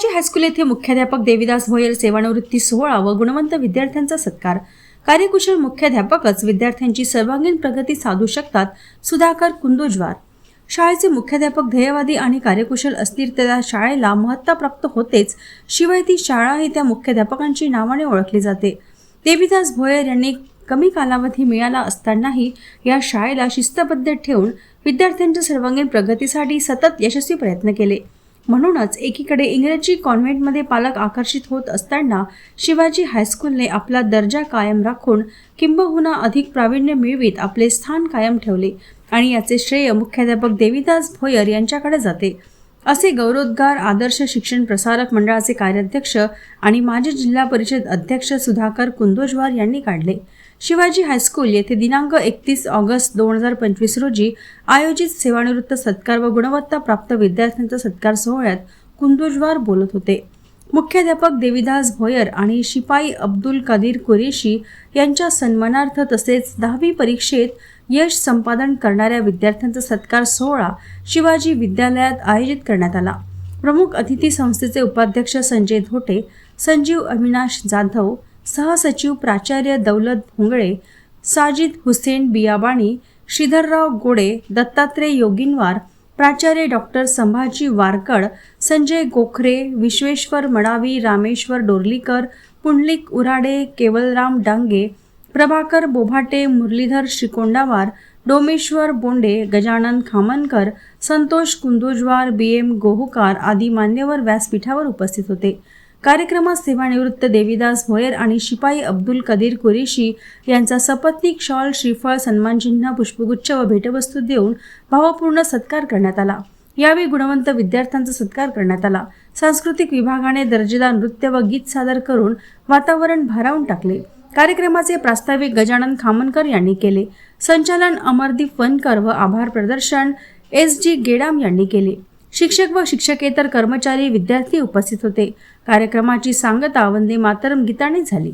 Shivaji high school येथे मुख्याध्यापक देविदास भोयर सेवानिवृत्ती सोहळा व गुणवंत विद्यार्थ्यांचा सत्कार। कार्यकुशल मुख्याध्यापकच विद्यार्थ्यांची सर्वांगीण प्रगती साधू शकतात। सुधाकर कुंदोजवार। शाळेचे मुख्याध्यापक ध्येयवादी आणि कार्यकुशल असतील तर शाळेला महत्ता प्राप्त होतेच, शिवाय ती शाळा ही त्या मुख्याध्यापकांची नावाने ओळखली जाते। देविदास भोयर यांनी कमी कालावधी मिळाला असतानाही या शाळेला शिस्तबद्ध ठेवून विद्यार्थ्यांच्या सर्वांगीण प्रगतीसाठी सतत यशस्वी प्रयत्न केले। म्हणूनच एकीकडे इंग्रजी कॉन्व्हेंटमध्ये पालक आकर्षित होत असताना शिवाजी हायस्कूलने आपला दर्जा कायम राखून किंबहुना अधिक प्रावीण्य मिळवीत आपले स्थान कायम ठेवले आणि याचे श्रेय मुख्याध्यापक देविदास भोयर यांच्याकडे जाते, असे गौरवोद्गार आदर्श शिक्षण प्रसारक मंडळाचे कार्याध्यक्ष आणि माजी जिल्हा परिषद अध्यक्ष सुधाकर कुंदोजवार यांनी काढले। शिवाजी हायस्कूल येथे दिनांक 31 ऑगस्ट 2025 रोजी आयोजित सेवानिवृत्त सत्कार व गुणवत्ता प्राप्त विद्यार्थ्यांचा सत्कार सोहळ्यात कुंदोजवार बोलत होते। मुख्याध्यापक देविदास भोयर आणि शिपाई अब्दुल कादीर कुरेशी यांच्या सन्मानार्थ तसेच 10वी परीक्षेत यश संपादन करणाऱ्या विद्यार्थ्यांचा सत्कार सोहळा शिवाजी विद्यालयात आयोजित करण्यात आला। प्रमुख अतिथी संस्थेचे उपाध्यक्ष संजय धोटे, संजीव अविनाश जाधव, सहसचिव प्राचार्य दौलत भोंगळे, साजिद हुसेन बियाबाणी, श्रीधरराव गोडे, दत्तात्रय योगिनवार, प्राचार्य डॉक्टर संभाजी वारकड, संजय गोखरे, विश्वेश्वर मडावी, रामेश्वर डोरलीकर, पुंडलिक उराडे, केवलराम डांगे, प्रभाकर बोभाटे, मुरलीधर श्रीकोंडावार, डोमेश्वर बोंडे, गजानन खामनकर, संतोष कुंदोजवार, BM गोहुकार आदी मान्यवर व्यासपीठावर उपस्थित होते। कार्यक्रमात सेवानिवृत्त देविदास भोयर आणि शिपाई अब्दुल कादीर कुरेशी यांचा सपत्नीक शॉल, श्रीफळ, सन्मानचिन्ह, पुष्पगुच्छ व भेटवस्तू देऊन भावपूर्ण सत्कार करण्यात आला। यावेळी गुणवंत विद्यार्थ्यांचा सत्कार करण्यात आला। सांस्कृतिक विभागाने दर्जेदार नृत्य व गीत सादर करून वातावरण भारावून टाकले। कार्यक्रमाचे प्रास्ताविक गजानन खामनकर यांनी केले। संचालन अमरदीप वनकर व आभार प्रदर्शन SG गेडाम यांनी केले। शिक्षक व शिक्षकेतर कर्मचारी, विद्यार्थी उपस्थित होते। कार्यक्रमाची सांगता वंदे मातरम गीताने झाली।